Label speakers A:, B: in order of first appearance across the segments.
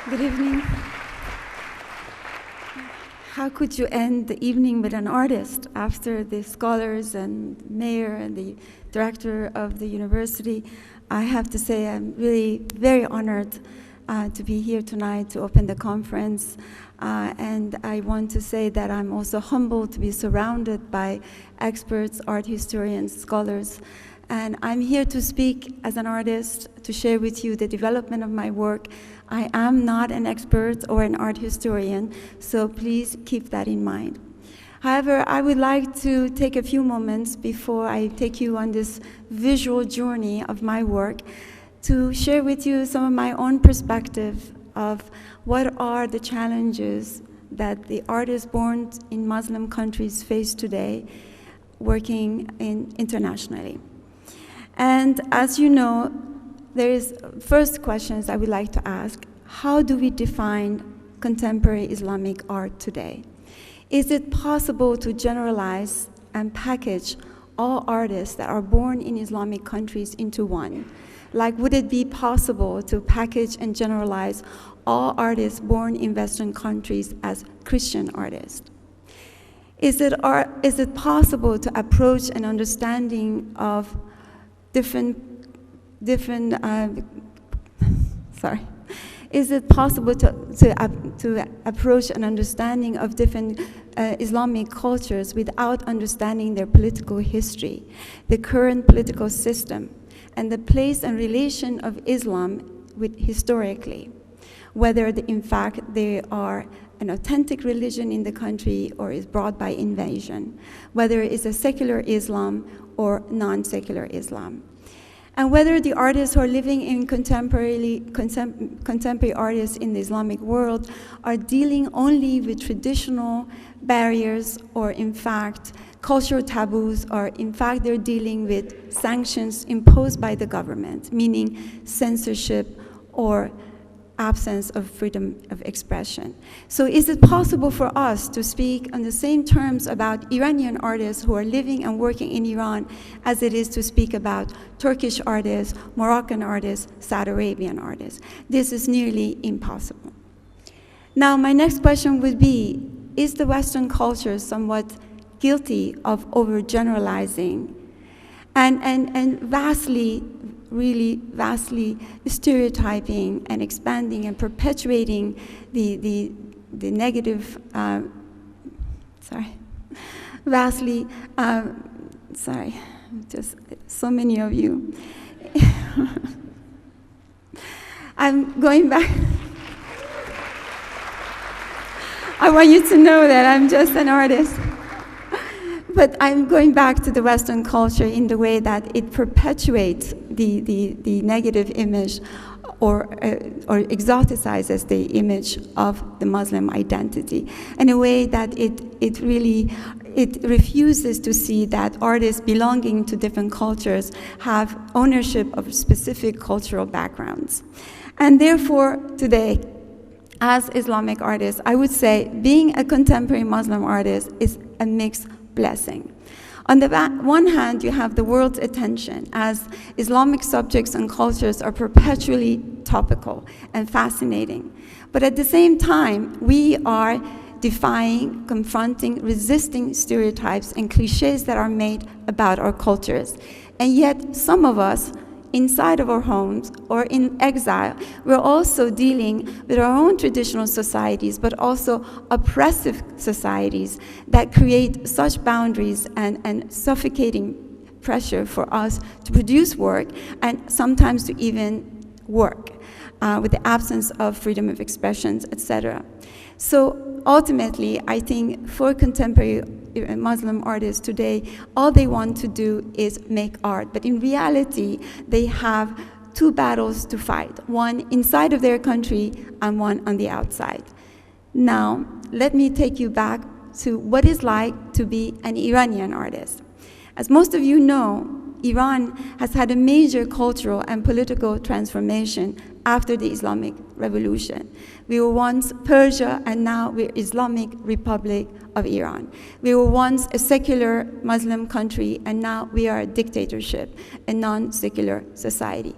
A: Good evening. How could you end the evening with an artist after the scholars and mayor and the director of the university? I have to say I'm really very honored to be here tonight to open the conference. And I want to say that I'm also humbled to be surrounded by experts, art historians, scholars. And I'm here to speak as an artist, to share with you the development of my work. I am not an expert or an art historian, so please keep that in mind. However, I would like to take a few moments before I take you on this visual journey of my work to share with you some of my own perspective of what are the challenges that the artists born in Muslim countries face today working internationally. And as you know, there is first questions I would like to ask. How do we define contemporary Islamic art today? Is it possible to generalize and package all artists that are born in Islamic countries into one? Like, would it be possible to package and generalize all artists born in Western countries as Christian artists? Is it possible to approach an understanding of Is it possible to approach an understanding of different Islamic cultures without understanding their political history, the current political system, and the place and relation of Islam historically, whether in fact they are an authentic religion in the country or is brought by invasion, whether it's a secular Islam or non-secular Islam. And whether the artists who are living in contemporary artists in the Islamic world are dealing only with traditional barriers or in fact cultural taboos, or in fact they're dealing with sanctions imposed by the government, meaning censorship or absence of freedom of expression. So is it possible for us to speak on the same terms about Iranian artists who are living and working in Iran as it is to speak about Turkish artists, Moroccan artists, Saudi Arabian artists? This is nearly impossible. Now, my next question would be, is the Western culture somewhat guilty of overgeneralizing and vastly stereotyping and expanding and perpetuating the negative, just so many of you. I'm going back. I want you to know that I'm just an artist. But I'm going back to the Western culture in the way that it perpetuates the negative image or exoticizes the image of the Muslim identity in a way that it refuses to see that artists belonging to different cultures have ownership of specific cultural backgrounds. And therefore, today, as Islamic artists, I would say being a contemporary Muslim artist is a mixed blessing. On the one hand, you have the world's attention as Islamic subjects and cultures are perpetually topical and fascinating. But at the same time, we are defying, confronting, resisting stereotypes and cliches that are made about our cultures. And yet, some of us, inside of our homes or in exile, we're also dealing with our own traditional societies, but also oppressive societies that create such boundaries and suffocating pressure for us to produce work and sometimes to even work with the absence of freedom of expression, etc. So ultimately, I think for contemporary Muslim artists today, all they want to do is make art. But in reality, they have two battles to fight, one inside of their country and one on the outside. Now, let me take you back to what it's like to be an Iranian artist. As most of you know, Iran has had a major cultural and political transformation after the Islamic Revolution. We were once Persia, and now we're Islamic Republic of Iran. We were once a secular Muslim country, and now we are a dictatorship, a non-secular society.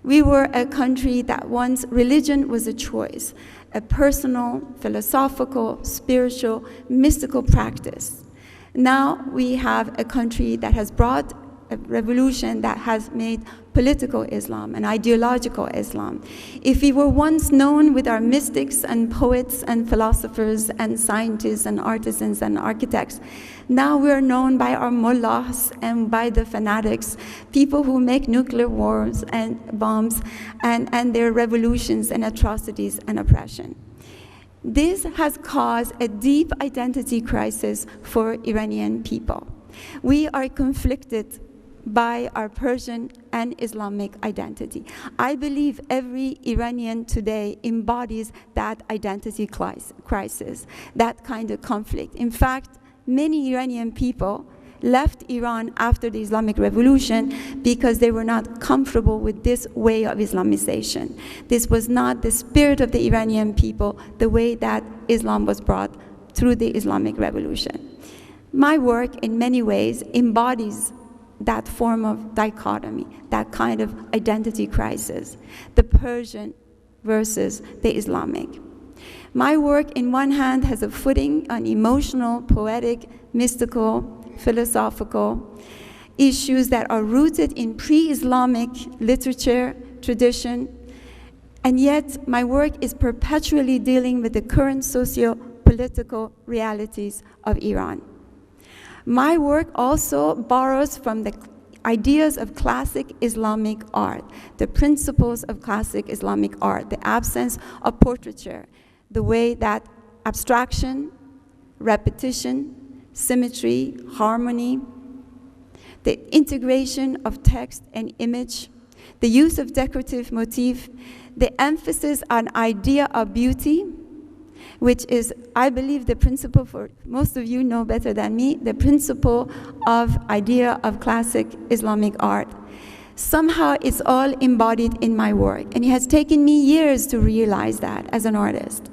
A: We were a country that once religion was a choice, a personal, philosophical, spiritual, mystical practice. Now we have a country that has brought a revolution that has made political Islam and ideological Islam. If we were once known with our mystics and poets and philosophers and scientists and artisans and architects, now we're known by our mullahs and by the fanatics, people who make nuclear wars and bombs and their revolutions and atrocities and oppression. This has caused a deep identity crisis for Iranian people. We are conflicted by our Persian and Islamic identity. I believe every Iranian today embodies that identity crisis, that kind of conflict. In fact, many Iranian people left Iran after the Islamic Revolution because they were not comfortable with this way of Islamization. This was not the spirit of the Iranian people, the way that Islam was brought through the Islamic Revolution. My work, in many ways, embodies that form of dichotomy, that kind of identity crisis, the Persian versus the Islamic. My work, in one hand, has a footing on emotional, poetic, mystical, philosophical issues that are rooted in pre-Islamic literature, tradition, and yet my work is perpetually dealing with the current socio-political realities of Iran. My work also borrows from the ideas of classic Islamic art, the principles of classic Islamic art, the absence of portraiture, the way that abstraction, repetition, symmetry, harmony, the integration of text and image, the use of decorative motif, the emphasis on idea of beauty, which is, I believe, the principle, for most of you know better than me, the principle of idea of classic Islamic art. Somehow it's all embodied in my work, and it has taken me years to realize that as an artist.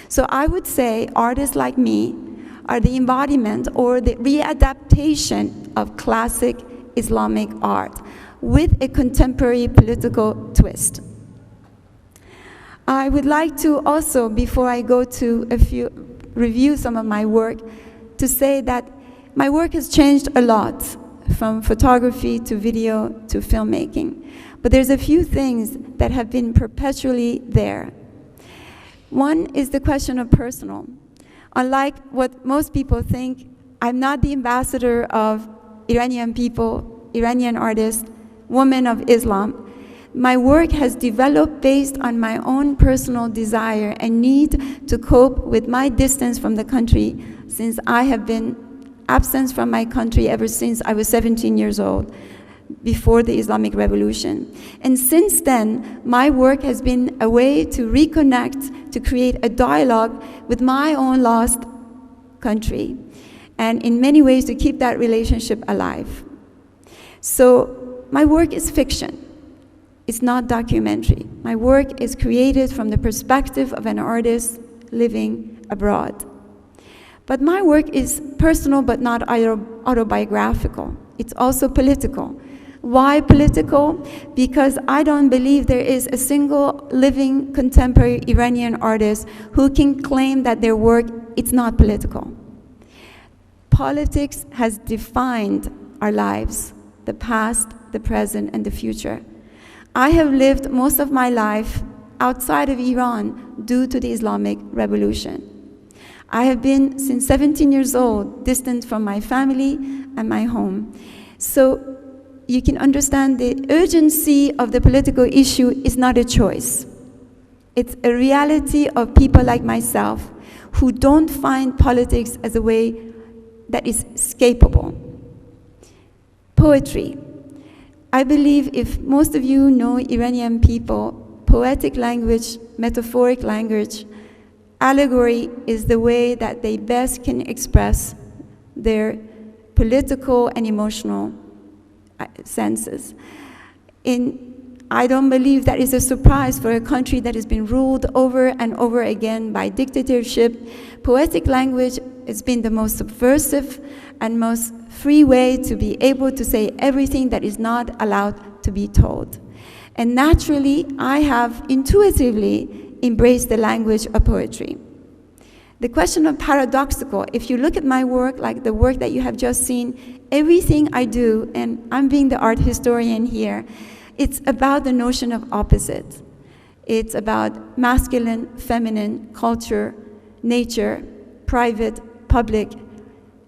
A: So I would say artists like me are the embodiment or the readaptation of classic Islamic art with a contemporary political twist. I would like to also, before I go to review some of my work, to say that my work has changed a lot from photography to video to filmmaking. But there's a few things that have been perpetually there. One is the question of personal. Unlike what most people think, I'm not the ambassador of Iranian people, Iranian artists, women of Islam. My work has developed based on my own personal desire and need to cope with my distance from the country, since I have been absent from my country ever since I was 17 years old, before the Islamic Revolution. And since then, my work has been a way to reconnect, to create a dialogue with my own lost country, and in many ways to keep that relationship alive. So my work is fiction. It's not documentary. My work is created from the perspective of an artist living abroad. But my work is personal but not autobiographical. It's also political. Why political? Because I don't believe there is a single living contemporary Iranian artist who can claim that their work is not political. Politics has defined our lives, the past, the present, and the future. I have lived most of my life outside of Iran due to the Islamic Revolution. I have been, since 17 years old, distant from my family and my home. So you can understand the urgency of the political issue is not a choice. It's a reality of people like myself who don't find politics as a way that is escapable. Poetry. I believe if most of you know Iranian people, poetic language, metaphoric language, allegory is the way that they best can express their political and emotional senses. I don't believe that is a surprise for a country that has been ruled over and over again by dictatorship. Poetic language has been the most subversive and most free way to be able to say everything that is not allowed to be told. And naturally, I have intuitively embraced the language of poetry. The question of paradoxical, if you look at my work, like the work that you have just seen, everything I do, and I'm being the art historian here, it's about the notion of opposite. It's about masculine, feminine, culture, nature, private, public,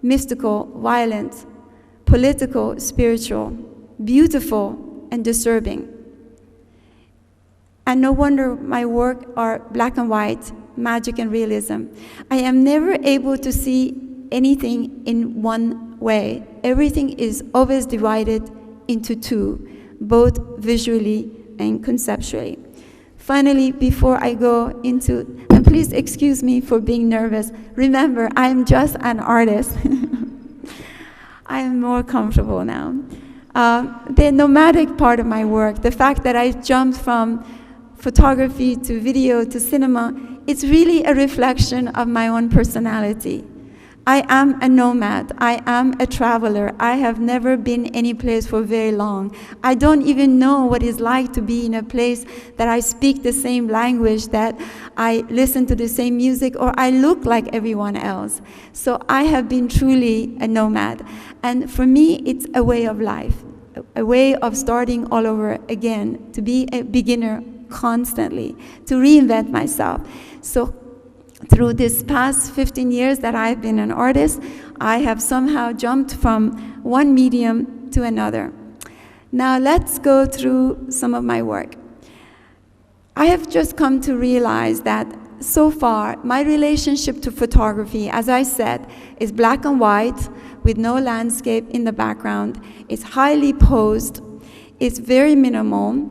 A: mystical, violent, political, spiritual, beautiful, and disturbing. And no wonder my work are black and white, magic and realism. I am never able to see anything in one way. Everything is always divided into two, both visually and conceptually. Finally, before I go into, and please excuse me for being nervous. Remember, I am just an artist. I am more comfortable now. The nomadic part of my work, the fact that I jumped from photography to video to cinema, it's really a reflection of my own personality. I am a nomad. I am a traveler. I have never been any place for very long. I don't even know what it's like to be in a place that I speak the same language, that I listen to the same music, or I look like everyone else. So I have been truly a nomad. And for me, it's a way of life, a way of starting all over again, to be a beginner constantly, to reinvent myself. So through this past 15 years that I've been an artist, I have somehow jumped from one medium to another. Now let's go through some of my work. I have just come to realize that so far, my relationship to photography, as I said, is black and white with no landscape in the background. It's highly posed, it's very minimal,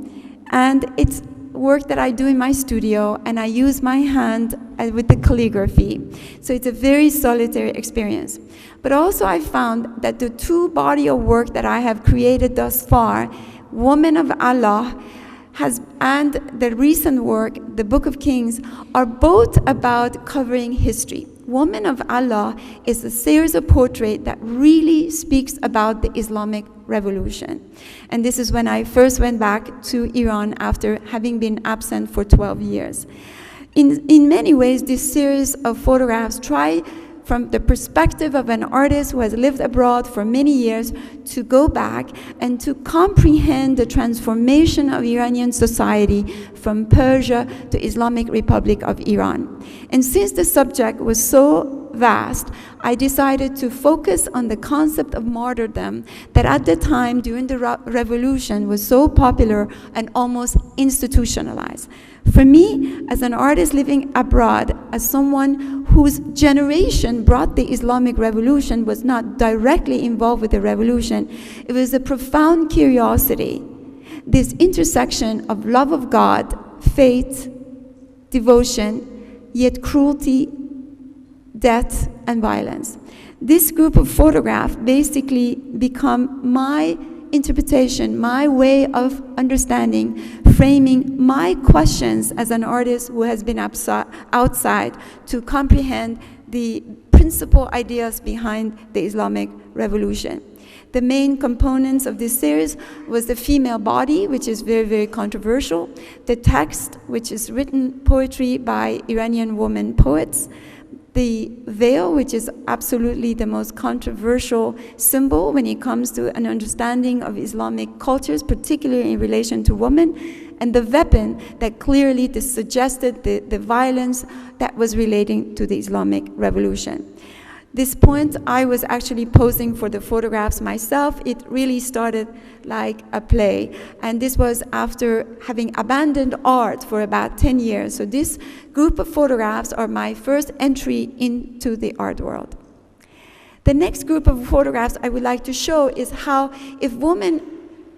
A: and it's work that I do in my studio, and I use my hand with the calligraphy. So it's a very solitary experience. But also I found that the two body of work that I have created thus far, Woman of Allah, and the recent work, the Book of Kings, are both about covering history. Woman of Allah is a series of portraits that really speaks about the Islamic Revolution. And this is when I first went back to Iran after having been absent for 12 years. In many ways, this series of photographs try, from the perspective of an artist who has lived abroad for many years, to go back and to comprehend the transformation of Iranian society from Persia to Islamic Republic of Iran. And since the subject was so vast, I decided to focus on the concept of martyrdom that at the time during the revolution was so popular and almost institutionalized. For me, as an artist living abroad, as someone whose generation brought the Islamic Revolution, was not directly involved with the revolution, it was a profound curiosity, this intersection of love of God, faith, devotion, yet cruelty, death, and violence. This group of photographs basically become my interpretation, my way of understanding, framing my questions as an artist who has been outside to comprehend the principal ideas behind the Islamic Revolution. The main components of this series was the female body, which is very, very controversial, the text, which is written poetry by Iranian women poets, the veil, which is absolutely the most controversial symbol when it comes to an understanding of Islamic cultures, particularly in relation to women, and the weapon that clearly suggested the violence that was relating to the Islamic Revolution. This point, I was actually posing for the photographs myself. It really started like a play. And this was after having abandoned art for about 10 years. So this group of photographs are my first entry into the art world. The next group of photographs I would like to show is how, if Woman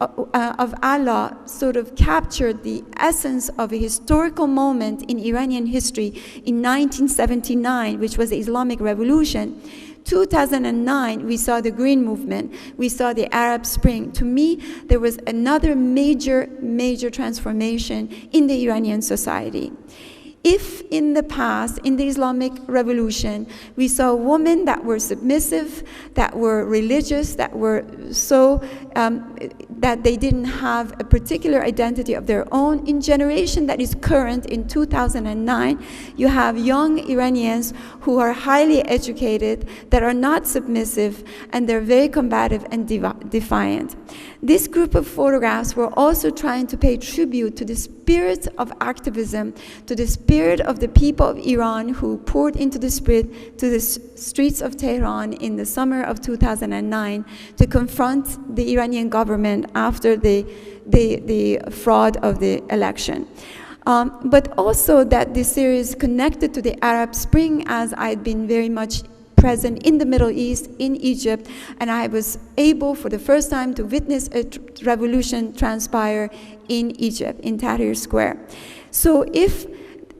A: of Allah sort of captured the essence of a historical moment in Iranian history in 1979, which was the Islamic Revolution. 2009, we saw the Green Movement, we saw the Arab Spring. To me, there was another major transformation in the Iranian society. if in the past, in the Islamic Revolution, we saw women that were submissive, that were religious, that were so, that they didn't have a particular identity of their own, in generation that is current in 2009, you have young Iranians who are highly educated, that are not submissive, and they're very combative and defiant. This group of photographs were also trying to pay tribute to the spirit of activism, to the spirit of the people of Iran who poured into the streets of Tehran in the summer of 2009 to confront the Iranian government after the fraud of the election. But also that this series connected to the Arab Spring, as I'd been very much present in the Middle East, in Egypt, and I was able for the first time to witness a revolution transpire in Egypt, in Tahrir Square. So if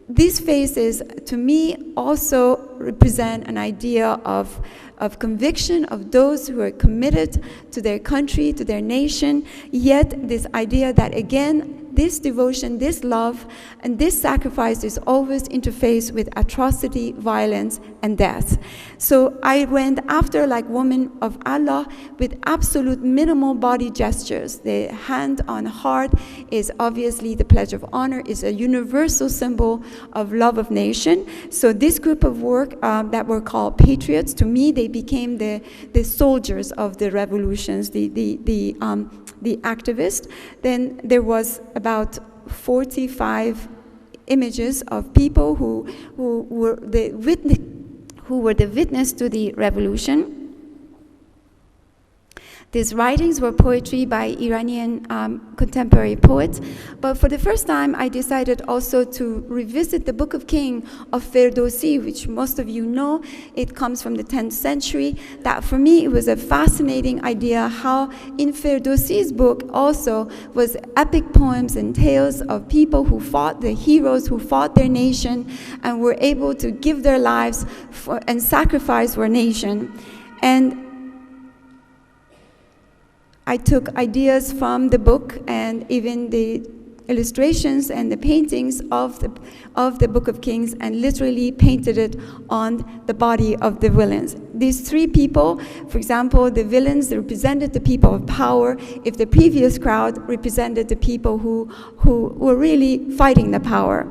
A: these faces, to me, also represent an idea of conviction of those who are committed to their country, to their nation, yet this idea that, again, this devotion, this love, and this sacrifice is always interfaced with atrocity, violence, and death. So I went after, like women of Allah, with absolute minimal body gestures. The hand on heart is obviously the pledge of honor, is a universal symbol of love of nation. So this group of work that were called patriots, to me, they became the soldiers of the revolutions, the activists. Then there was about 45 images of people who were the witness to the revolution. These writings were poetry by Iranian contemporary poets, but for the first time I decided also to revisit the Book of Kings of Ferdowsi, which most of you know. It comes from the 10th century. That for me it was a fascinating idea how in Ferdowsi's book also was epic poems and tales of people who fought, the heroes who fought their nation and were able to give their lives and sacrifice for nation. And I took ideas from the book and even the illustrations and the paintings of the Book of Kings and literally painted it on the body of the villains. These three people, for example, the villains represented the people of power, if the previous crowd represented the people who were really fighting the power.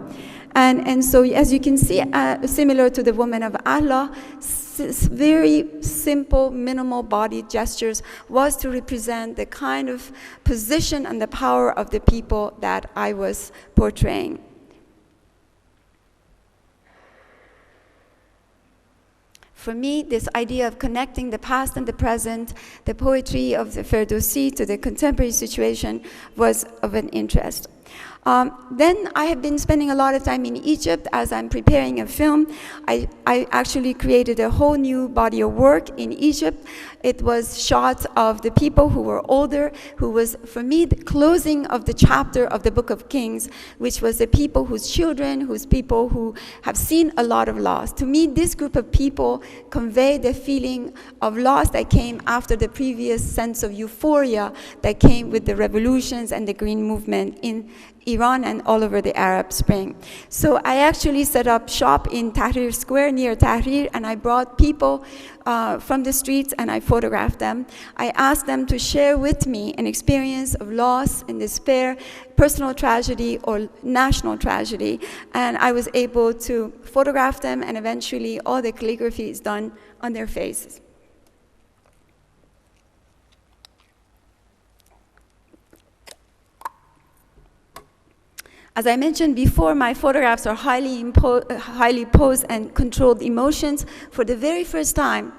A: And so as you can see, similar to the woman of Allah, very simple, minimal body gestures was to represent the kind of position and the power of the people that I was portraying. For me, this idea of connecting the past and the present, the poetry of the Ferdowsi to the contemporary situation was of an interest. Then I have been spending a lot of time in Egypt as I'm preparing a film. I actually created a whole new body of work in Egypt. It was shots of the people who were older, who was, for me, the closing of the chapter of the Book of Kings, which was the people whose children, whose people who have seen a lot of loss. To me, this group of people convey the feeling of loss that came after the previous sense of euphoria that came with the revolutions and the Green Movement in Iran and all over the Arab Spring. So I actually set up shop in Tahrir Square near Tahrir, and I brought people from the streets and I photographed them. I asked them to share with me an experience of loss and despair, personal tragedy or national tragedy, and I was able to photograph them, and eventually all the calligraphy is done on their faces. As I mentioned before, my photographs are highly posed and controlled emotions. For the very first time,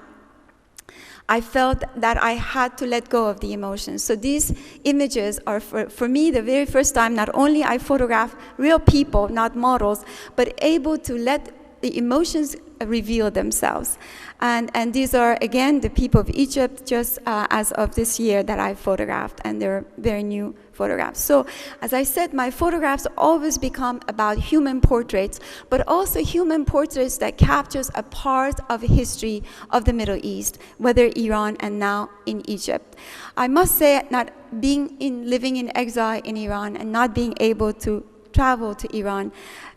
A: I felt that I had to let go of the emotions. So these images are, for me, the very first time, not only I photograph real people, not models, but able to let the emotions reveal themselves. And these are, again, the people of Egypt, just as of this year that I photographed, and they're very new photographs. So, as I said, my photographs always become about human portraits, but also human portraits that captures a part of history of the Middle East, whether Iran and now in Egypt. I must say, living in exile in Iran and not being able to travel to Iran,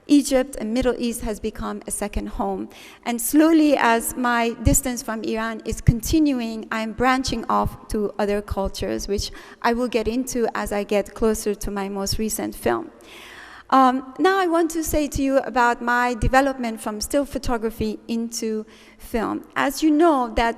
A: Egypt and Middle East has become a second home. And slowly, as my distance from Iran is continuing, I'm branching off to other cultures, which I will get into as I get closer to my most recent film. Now I want to say to you about my development from still photography into film. As you know, that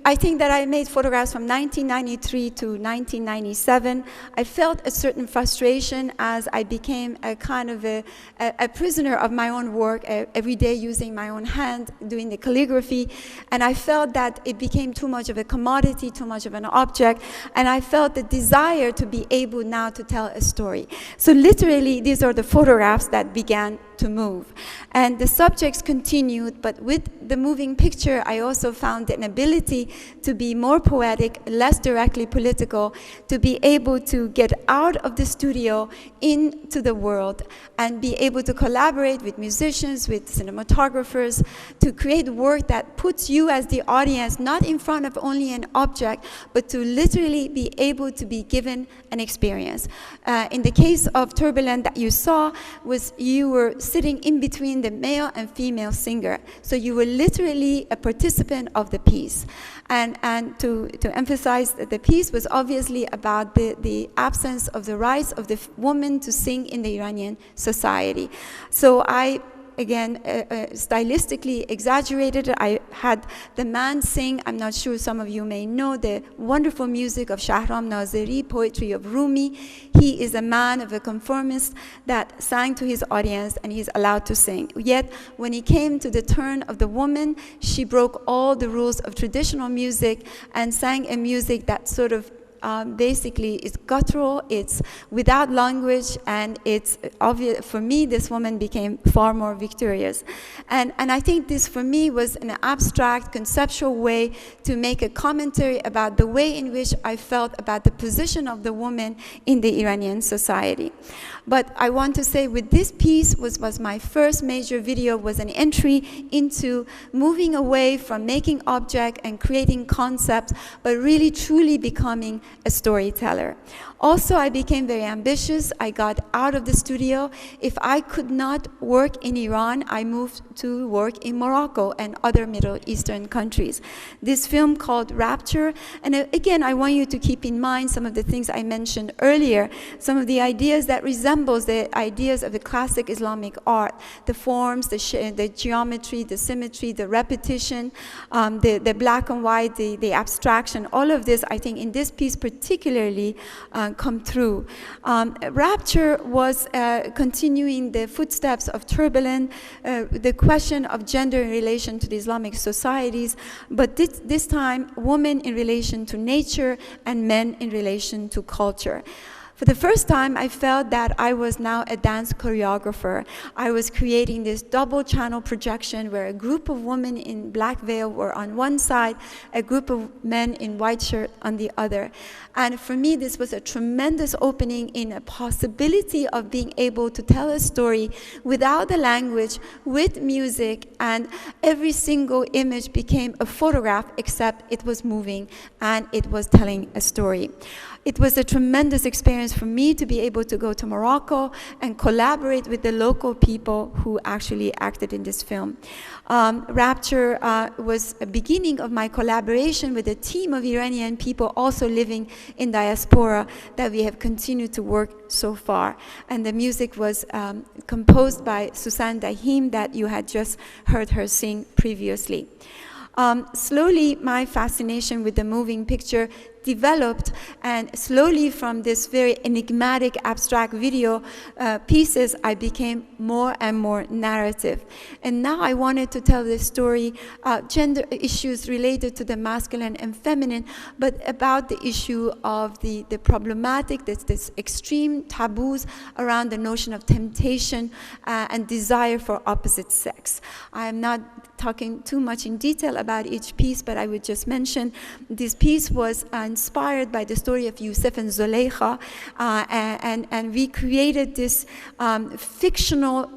A: I think that I made photographs from 1993 to 1997. I felt a certain frustration as I became a kind of a prisoner of my own work, every day using my own hand, doing the calligraphy. And I felt that it became too much of a commodity, too much of an object. And I felt the desire to be able now to tell a story. So literally, these are the photographs that began to move. And the subjects continued, but with the moving picture, I also found an ability to be more poetic, less directly political, to be able to get out of the studio into the world and be able to collaborate with musicians, with cinematographers, to create work that puts you as the audience not in front of only an object, but to literally be able to be given an experience. In the case of Turbulent that you saw, was you were sitting in between the male and female singer. So you were literally a participant of the piece. And to emphasize that the piece was obviously about the absence of the rights of the woman to sing in the Iranian society. So I, again, stylistically exaggerated it. I had the man sing, I'm not sure some of you may know, the wonderful music of Shahram Nazeri, poetry of Rumi. He is a man of a conformist that sang to his audience, and he's allowed to sing. Yet, when he came to the turn of the woman, she broke all the rules of traditional music and sang a music that sort of basically it's guttural, it's without language, and it's obvious. For me, this woman became far more victorious. And I think this for me was an abstract, conceptual way to make a commentary about the way in which I felt about the position of the woman in the Iranian society. But I want to say with this piece was my first major video, was an entry into moving away from making object and creating concepts, but really truly becoming a storyteller. Also, I became very ambitious. I got out of the studio. If I could not work in Iran, I moved to work in Morocco and other Middle Eastern countries. This film called Rapture, and again, I want you to keep in mind some of the things I mentioned earlier, some of the ideas that resembles the ideas of the classic Islamic art, the forms, the geometry, the symmetry, the repetition, the black and white, the abstraction, all of this, I think, in this piece particularly come through. Rapture was continuing the footsteps of Turbulent, the question of gender in relation to the Islamic societies, but this time, women in relation to nature and men in relation to culture. For the first time, I felt that I was now a dance choreographer. I was creating this double channel projection where a group of women in black veil were on one side, a group of men in white shirt on the other. And for me, this was a tremendous opening in a possibility of being able to tell a story without the language, with music, and every single image became a photograph, except it was moving and it was telling a story. It was a tremendous experience for me to be able to go to Morocco and collaborate with the local people who actually acted in this film. Rapture was a beginning of my collaboration with a team of Iranian people also living in diaspora that we have continued to work so far. And the music was composed by Susan Dahim that you had just heard her sing previously. Slowly, my fascination with the moving picture developed, and slowly from this very enigmatic abstract video pieces, I became more and more narrative. And now I wanted to tell this story, gender issues related to the masculine and feminine, but about the issue of the problematic, this extreme taboos around the notion of temptation and desire for opposite sex. I am not talking too much in detail about each piece, but I would just mention this piece was inspired by the story of Yusuf and Zuleika, and we created this fictional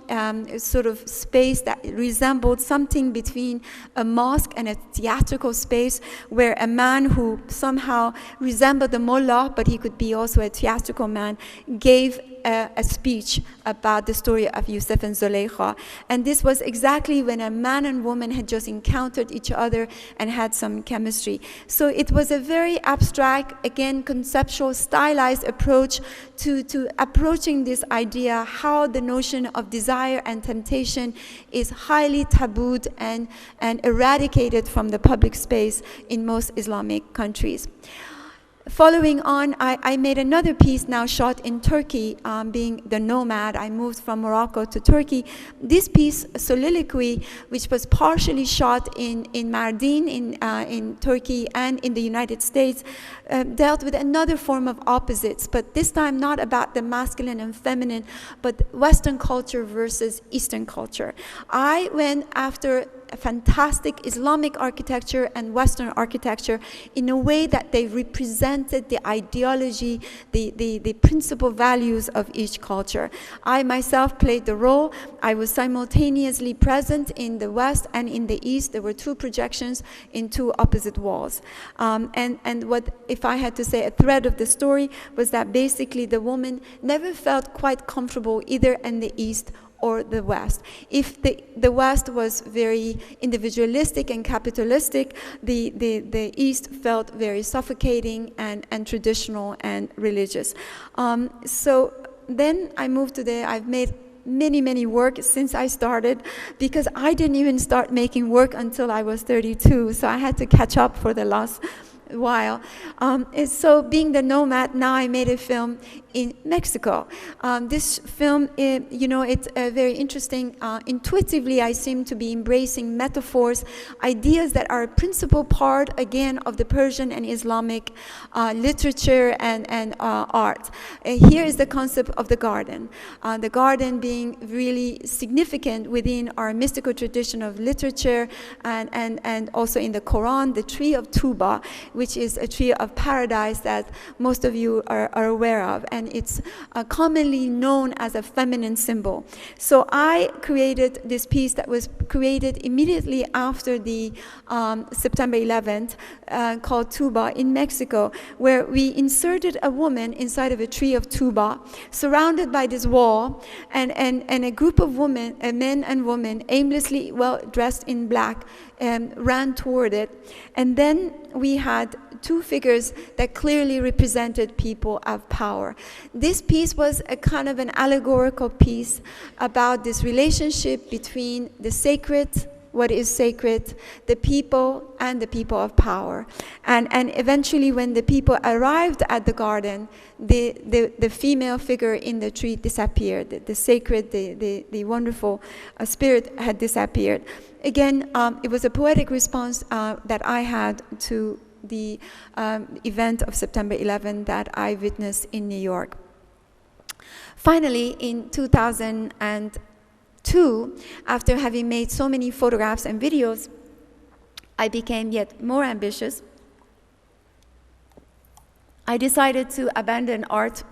A: sort of space that resembled something between a mosque and a theatrical space, where a man who somehow resembled the mullah, but he could be also a theatrical man, gave a speech about the story of Yusuf and Zulaykha. And this was exactly when a man and woman had just encountered each other and had some chemistry. So it was a very abstract, again, conceptual, stylized approach to approaching this idea, how the notion of desire and temptation is highly tabooed and eradicated from the public space in most Islamic countries. Following on, I made another piece now shot in Turkey, being the nomad. I moved from Morocco to Turkey. This piece, Soliloquy, which was partially shot in Mardin in Turkey and in the United States, dealt with another form of opposites, but this time not about the masculine and feminine, but Western culture versus Eastern culture. I went after fantastic Islamic architecture and Western architecture in a way that they represented the ideology, the principal values of each culture. I myself played the role. I was simultaneously present in the West and in the East. There were two projections in two opposite walls. And what, if I had to say a thread of the story, was that basically the woman never felt quite comfortable either in the East or the West. If the West was very individualistic and capitalistic, the East felt very suffocating and traditional and religious. So then I moved to I've made many work since I started, because I didn't even start making work until I was 32, so I had to catch up for the last while. So being the nomad, now I made a film in Mexico. This film, it's very interesting. Intuitively, I seem to be embracing metaphors, ideas that are a principal part, again, of the Persian and Islamic literature and art. Here is the concept of the garden being really significant within our mystical tradition of literature, and also in the Quran, the tree of Tuba, which is a tree of paradise that most of you are aware of, and it's commonly known as a feminine symbol. So I created this piece that was created immediately after the September 11th, called Tuba in Mexico, where we inserted a woman inside of a tree of Tuba, surrounded by this wall, and a group of women, men and women, aimlessly well dressed in black, ran toward it. And then we had two figures that clearly represented people of power. This piece was a kind of an allegorical piece about this relationship between the sacred, what is sacred, the people, and the people of power. And eventually, when the people arrived at the garden, the female figure in the tree disappeared. The sacred, the wonderful spirit had disappeared. Again, it was a poetic response that I had to the event of September 11 that I witnessed in New York. Finally, in 2002, after having made so many photographs and videos, I became yet more ambitious. I decided to abandon art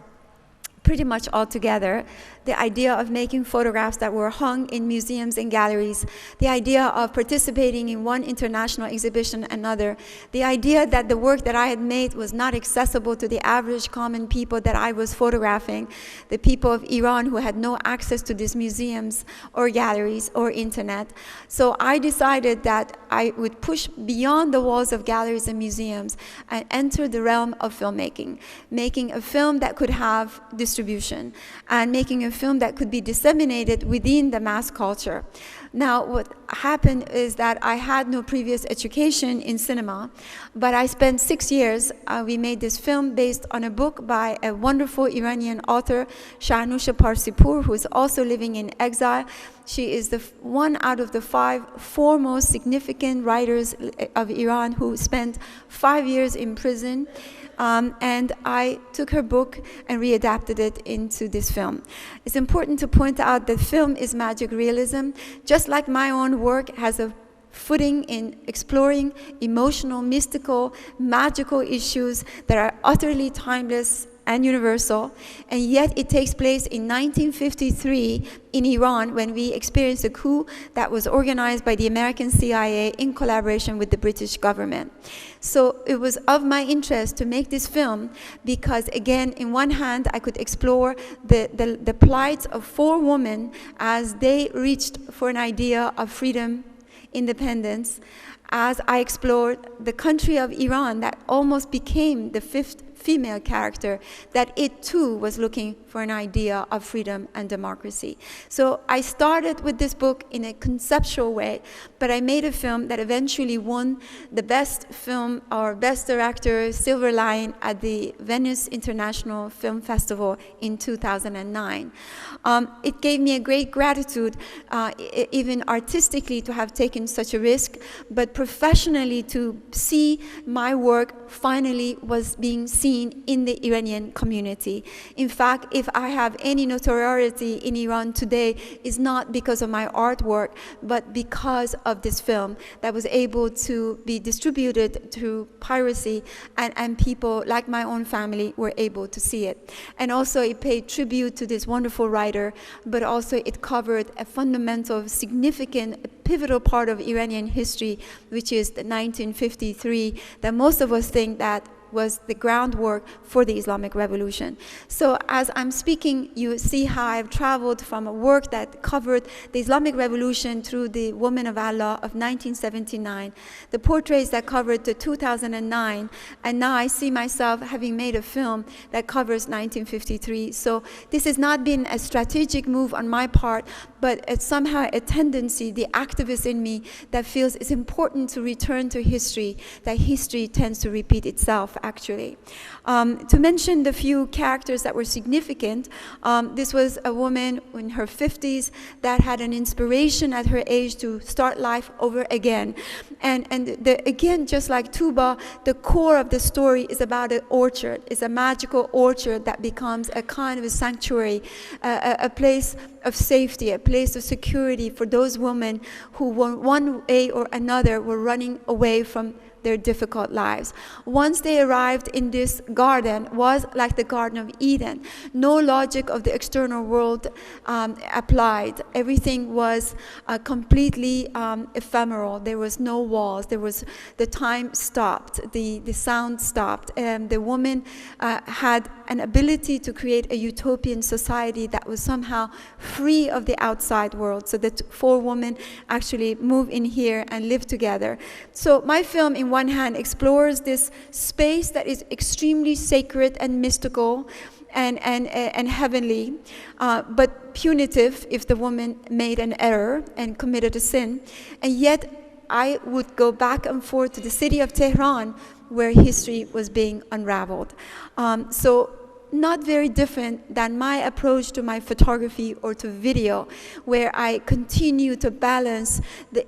A: pretty much altogether. The idea of making photographs that were hung in museums and galleries, the idea of participating in one international exhibition another, the idea that the work that I had made was not accessible to the average common people that I was photographing, the people of Iran who had no access to these museums or galleries or internet. So I decided that I would push beyond the walls of galleries and museums and enter the realm of filmmaking, making a film that could have distribution, and making a film that could be disseminated within the mass culture. Now, what happened is that I had no previous education in cinema, but I spent 6 years. We made this film based on a book by a wonderful Iranian author, Shahnoush Parsipur, who is also living in exile. She is the one out of the 5 foremost significant writers of Iran who spent 5 years in prison. And I took her book and readapted it into this film. It's important to point out that film is magic realism, just like my own work has a footing in exploring emotional, mystical, magical issues that are utterly timeless and universal, and yet it takes place in 1953 in Iran, when we experienced a coup that was organized by the American CIA in collaboration with the British government. So it was of my interest to make this film because, again, in one hand, I could explore the plight of 4 women as they reached for an idea of freedom, independence, as I explored the country of Iran that almost became the 5th female character, that it too was looking for an idea of freedom and democracy. So I started with this book in a conceptual way, but I made a film that eventually won the best film or best director Silver Lion at the Venice International Film Festival in 2009. It gave me a great gratitude, even artistically, to have taken such a risk, but professionally to see my work finally was being seen in the Iranian community. In fact, if I have any notoriety in Iran today, it's not because of my artwork, but because of this film that was able to be distributed through piracy, and people like my own family were able to see it. And also it paid tribute to this wonderful writer, but also it covered a fundamental, significant, pivotal part of Iranian history, which is the 1953, that most of us think that was the groundwork for the Islamic Revolution. So as I'm speaking, you see how I've traveled from a work that covered the Islamic Revolution through the Women of Allah of 1979, the portraits that covered the 2009, and now I see myself having made a film that covers 1953. So this has not been a strategic move on my part, but it's somehow a tendency, the activist in me, that feels it's important to return to history, that history tends to repeat itself, actually. To mention the few characters that were significant, this was a woman in her 50s that had an inspiration at her age to start life over again. And again, just like Tuba, the core of the story is about an orchard. It's a magical orchard that becomes a kind of a sanctuary, a place of safety, a place of security for those women who one way or another were running away from their difficult lives. Once they arrived in this garden, was like the Garden of Eden. No logic of the external world applied. Everything was completely ephemeral. There was no walls. The time stopped. The sound stopped. The woman had an ability to create a utopian society that was somehow free of the outside world. So that 4 women actually move in here and live together. So my film, in one hand, explores this space that is extremely sacred and mystical and heavenly, but punitive if the woman made an error and committed a sin. And yet I would go back and forth to the city of Tehran, where history was being unraveled. So not very different than my approach to my photography or to video, where I continue to balance, the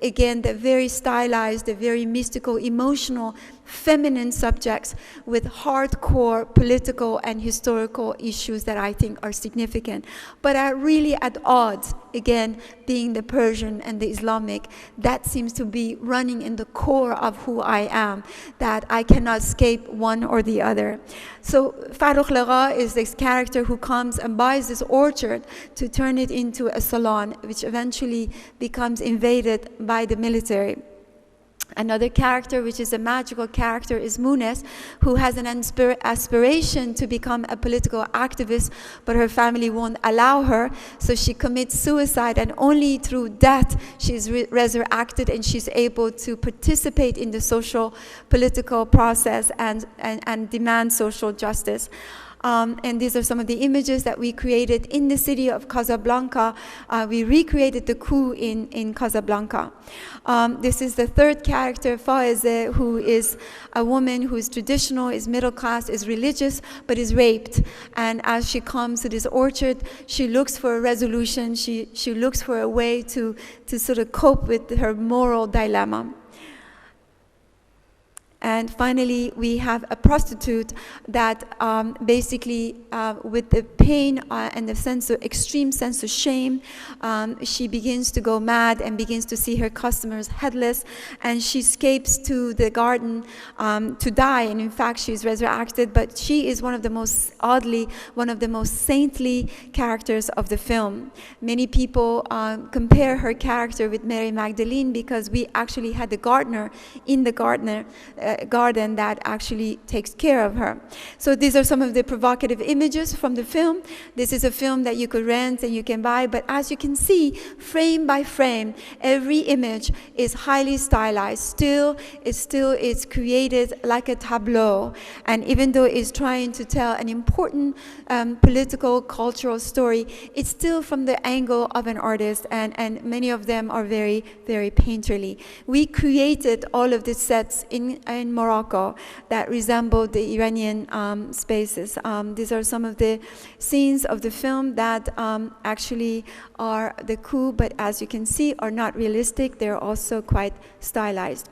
A: very stylized, the very mystical, emotional, feminine subjects with hardcore political and historical issues that I think are significant, but are really at odds. Again, being the Persian and the Islamic, that seems to be running in the core of who I am, that I cannot escape one or the other. So Farrokh Laga is this character who comes and buys this orchard to turn it into a salon, which eventually becomes invaded by the military. Another character, which is a magical character, is Munes, who has an aspiration to become a political activist, but her family won't allow her, so she commits suicide, and only through death she's resurrected and she's able to participate in the social, political process and demand social justice. And these are some of the images that we created in the city of Casablanca. We recreated the coup in Casablanca. This is the 3rd character, Faize, who is a woman who is traditional, is middle class, is religious, but is raped. And as she comes to this orchard, she looks for a resolution. She looks for a way to sort of cope with her moral dilemma. And finally, we have a prostitute that basically, with the pain and the extreme sense of shame, she begins to go mad and begins to see her customers headless, and she escapes to the garden to die. And in fact, she's resurrected, but she is one of the most saintly characters of the film. Many people compare her character with Mary Magdalene because we actually had the gardener in the garden that actually takes care of her. So these are some of the provocative images from the film. This is a film that you could rent and you can buy, but as you can see, frame by frame, every image is highly stylized. It's created like a tableau, and even though it's trying to tell an important political, cultural story, it's still from the angle of an artist, and many of them are very, very painterly. We created all of the sets in Morocco that resemble the Iranian spaces. These are some of the scenes of the film that actually are the coup, but as you can see, are not realistic. They're also quite stylized.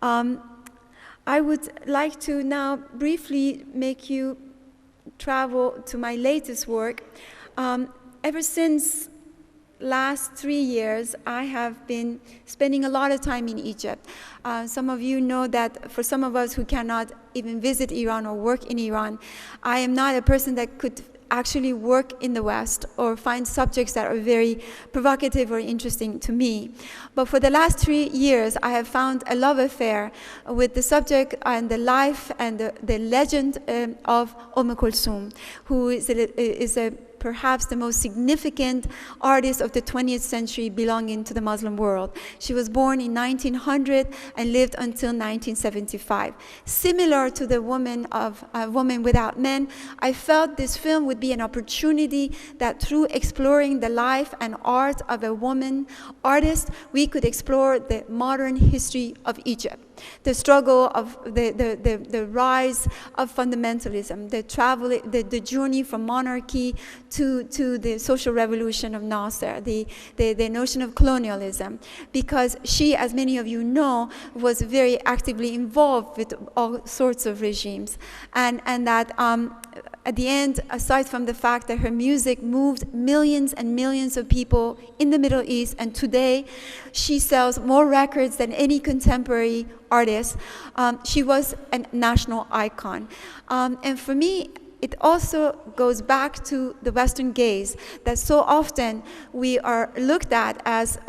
A: I would like to now briefly make you travel to my latest work. Ever since last 3 years, I have been spending a lot of time in Egypt. Some of you know that for some of us who cannot even visit Iran or work in Iran, I am not a person that could actually work in the West or find subjects that are very provocative or interesting to me. But for the last 3 years, I have found a love affair with the subject and the life and the legend of Kulthum, who is perhaps the most significant artist of the 20th century belonging to the Muslim world. She was born in 1900 and lived until 1975. Similar to the Woman Without Men, I felt this film would be an opportunity that through exploring the life and art of a woman artist, we could explore the modern history of Egypt. The struggle of the rise of fundamentalism, the journey from monarchy to the social revolution of Nasser, the notion of colonialism, because she, as many of you know, was very actively involved with all sorts of regimes, and that at the end, aside from the fact that her music moved millions and millions of people in the Middle East, and today she sells more records than any contemporary artist, she was a national icon. And for me, it also goes back to the Western gaze, that so often we are looked at as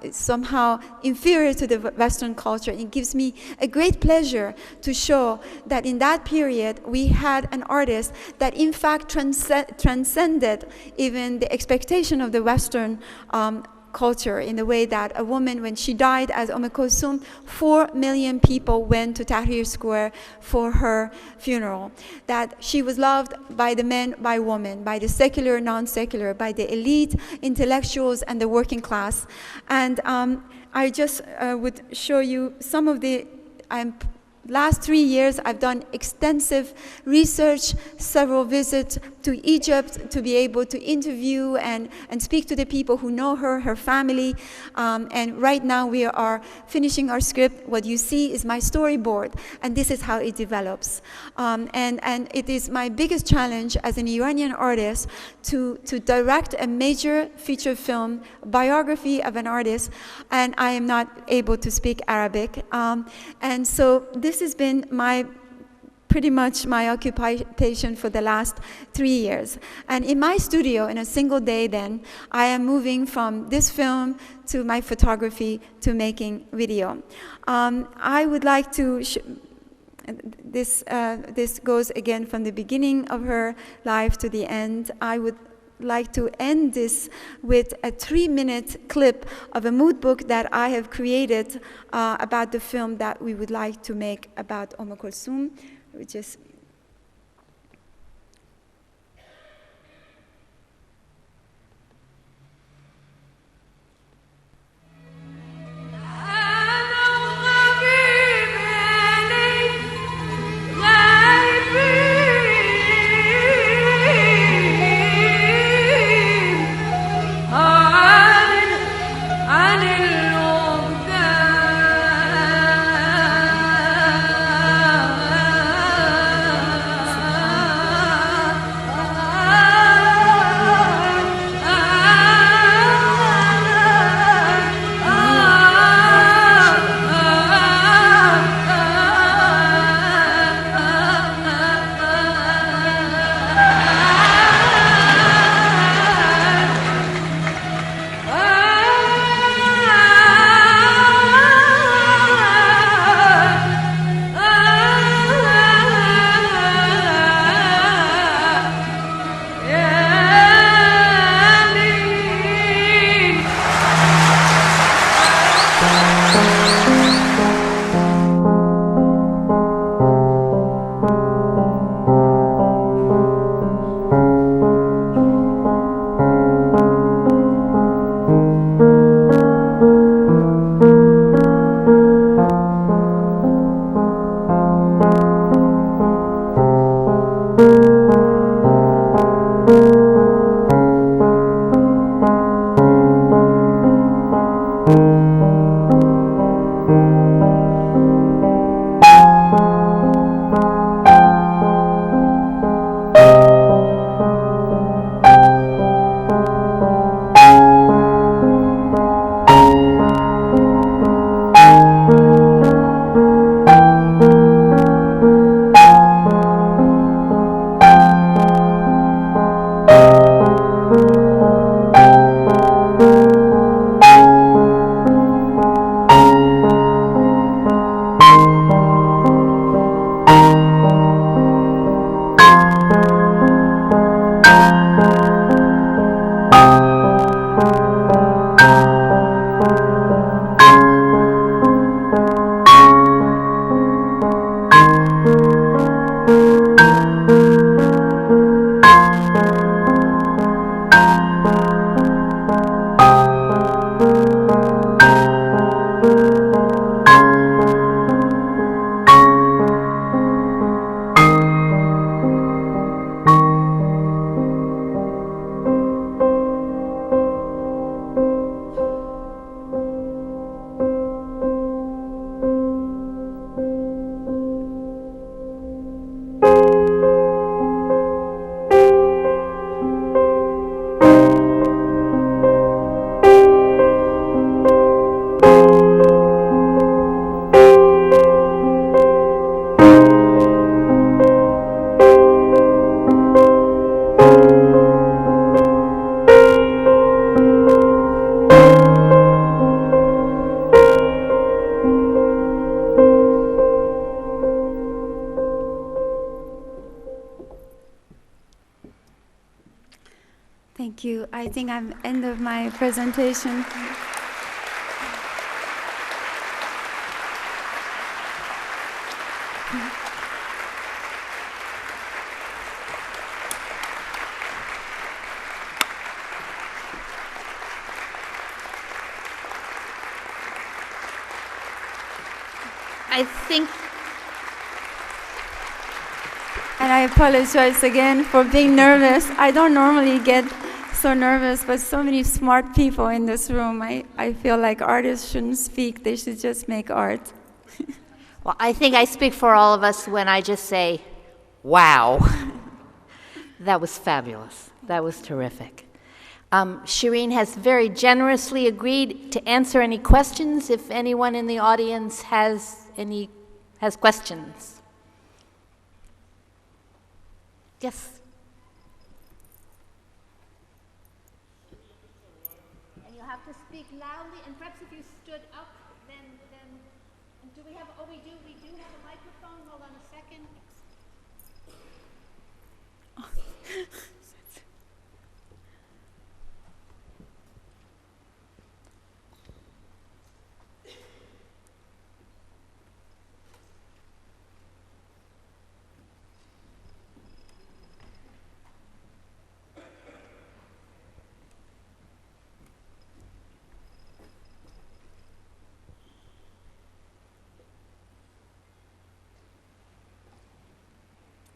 A: somehow inferior to the Western culture. It gives me a great pleasure to show that in that period we had an artist that in fact transcended even the expectation of the Western culture, in the way that a woman, when she died as Kulthum, 4 million people went to Tahrir Square for her funeral. That she was loved by the men, by women, by the secular, non-secular, by the elite, intellectuals, and the working class. And I just would show you some of the last 3 years, I've done extensive research, several visits to Egypt to be able to interview and speak to the people who know her, her family. And right now we are finishing our script. What you see is my storyboard, and this is how it develops. And it is my biggest challenge as an Iranian artist to direct a major feature film biography of an artist, and I am not able to speak Arabic. And so this has been pretty much my occupation for the last 3 years. And in my studio, in a single day then, I am moving from this film to my photography to making video. I would like to, this goes again from the beginning of her life to the end. I would like to end this with a 3-minute clip of a mood book that I have created about the film that we would like to make about Kulthum, which is I think I'm end of my presentation.
B: I think,
A: And I apologize again for being nervous. I don't normally get so nervous, but so many smart people in this room. I feel like artists shouldn't speak, they should just make art.
B: well, I think I speak for all of us when I just say, wow. That was fabulous. That was terrific. Shireen has very generously agreed to answer any questions if anyone in the audience has questions. Yes. And you'll have to speak loudly, and perhaps if you stood up, then do we have, oh, we do have a microphone. Hold on a second.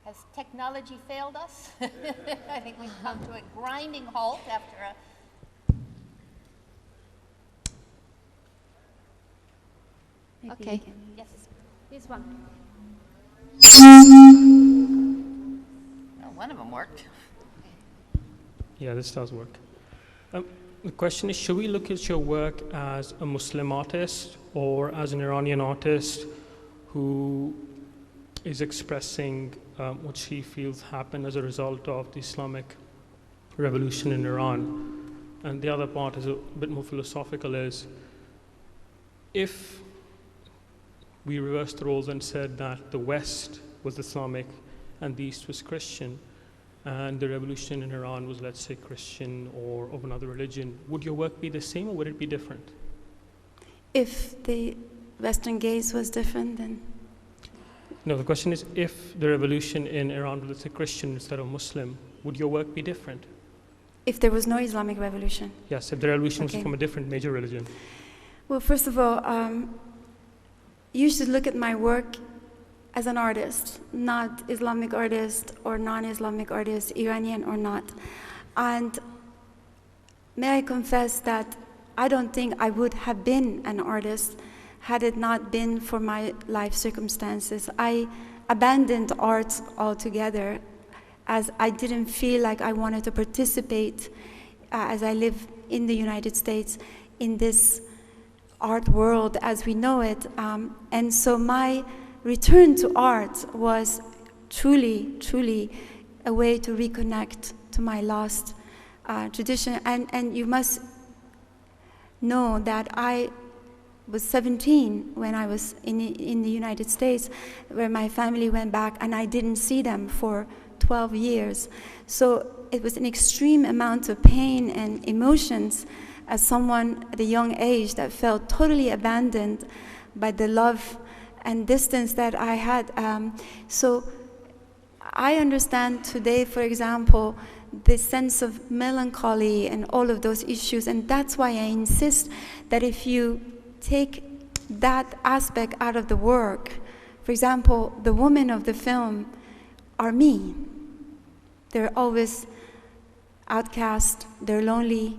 B: Has technology failed us? I think we've come to a grinding halt after a... Okay, yes, here's one. Oh, one of them worked.
C: Yeah, this does work. The question is, should we look at your work as a Muslim artist or as an Iranian artist who is expressing what she feels happened as a result of the Islamic revolution in Iran? And the other part is a bit more philosophical, is if we reversed the roles and said that the West was Islamic and the East was Christian, and the revolution in Iran was, let's say, Christian or of another religion, would your work be the same or would it be different?
A: If the Western gaze was different, then...
C: No, the question is, if the revolution in Iran was a Christian instead of Muslim, would your work be different?
A: If there was no Islamic revolution?
C: Yes, if the revolution was
A: Okay.
C: from a different major religion.
A: Well, first of all, you should look at my work as an artist, not Islamic artist or non-Islamic artist, Iranian or not. And may I confess that I don't think I would have been an artist had it not been for my life circumstances. I abandoned art altogether as I didn't feel like I wanted to participate as I live in the United States in this art world as we know it. And so my return to art was truly, truly a way to reconnect to my lost tradition. And you must know that I was 17 when I was in the United States, where my family went back and I didn't see them for 12 years. So it was an extreme amount of pain and emotions as someone at a young age that felt totally abandoned by the love and distance that I had. So I understand today, for example, the sense of melancholy and all of those issues, and that's why I insist that if you take that aspect out of the work, for example, the women of the film are me. They're always outcast, they're lonely,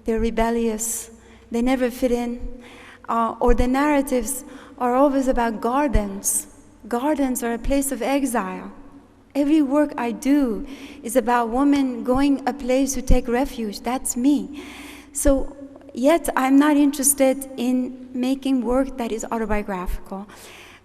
A: they're rebellious, they never fit in, or the narratives are always about gardens. Gardens are a place of exile. Every work I do is about women going a place to take refuge. That's me. So, yet I'm not interested in making work that is autobiographical.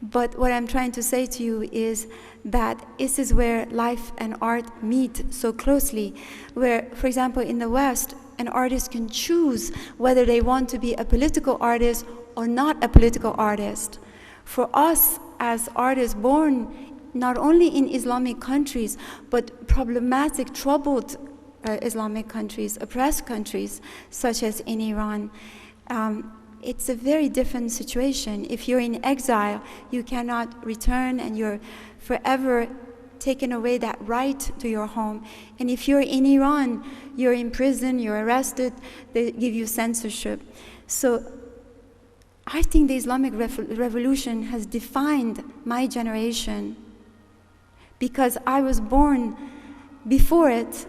A: But what I'm trying to say to you is that this is where life and art meet so closely, where, for example, in the West, an artist can choose whether they want to be a political artist or not a political artist. For us as artists born not only in Islamic countries, but problematic, troubled Islamic countries, oppressed countries, such as in Iran. It's a very different situation. If you're in exile, you cannot return and you're forever taken away that right to your home. And if you're in Iran, you're in prison, you're arrested, they give you censorship. So I think the Islamic Revolution has defined my generation because I was born before it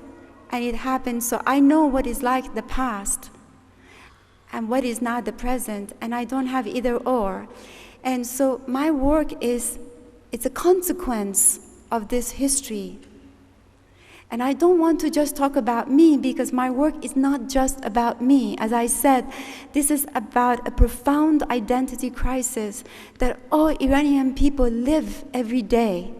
A: and it happened. So I know what is like the past and what is now the present, and I don't have either or. And so my work it's a consequence of this history. And I don't want to just talk about me because my work is not just about me. As I said, this is about a profound identity crisis that all Iranian people live every day.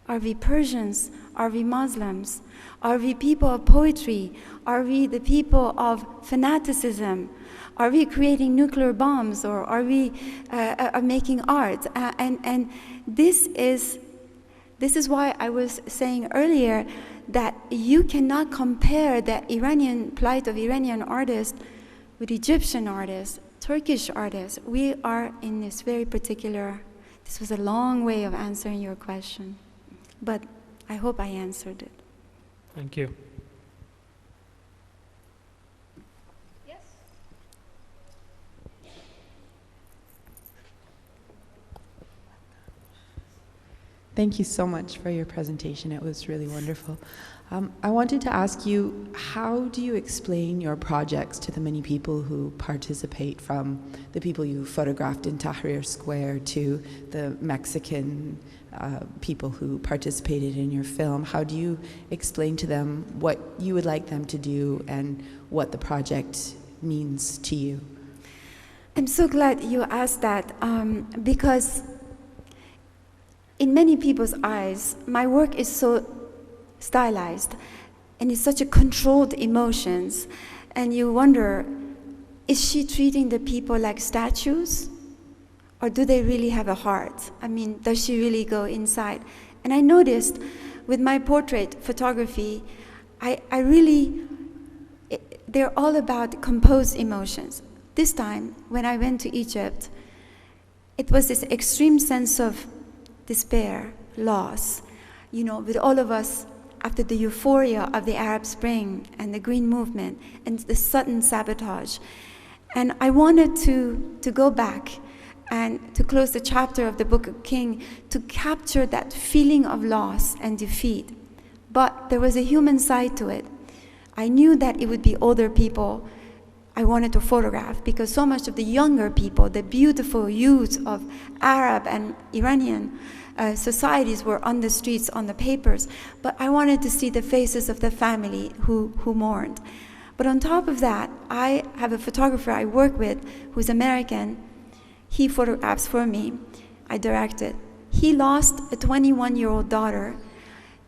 A: Are we Persians? Are we Muslims? Are we people of poetry? Are we the people of fanaticism? Are we creating nuclear bombs, or are we making art? And this is why I was saying earlier that you cannot compare the Iranian plight of Iranian artists with Egyptian artists, Turkish artists. We are in this very particular, this was a long way of answering your question, but I hope I answered it.
C: Thank you.
B: Yes.
D: Thank you so much for your presentation. It was really wonderful. I wanted to ask you, how do you explain your projects to the many people who participate, from the people you photographed in Tahrir Square to the Mexican people who participated in your film? How do you explain to them what you would like them to do and what the project means to you?
A: I'm so glad you asked that because in many people's eyes, my work is so stylized and it's such a controlled emotions, and you wonder, is she treating the people like statues, or do they really have a heart? I mean, does she really go inside? And I noticed with my portrait photography, they're all about composed emotions. This time, when I went to Egypt, it was this extreme sense of despair, loss, with all of us after the euphoria of the Arab Spring and the Green Movement and the sudden sabotage. And I wanted to go back and to close the chapter of the Book of King to capture that feeling of loss and defeat. But there was a human side to it. I knew that it would be older people I wanted to photograph, because so much of the younger people, the beautiful youth of Arab and Iranian societies were on the streets, on the papers, but I wanted to see the faces of the family who mourned. But on top of that, I have a photographer I work with who's American. He photographs for me. I directed. He lost a 21-year-old daughter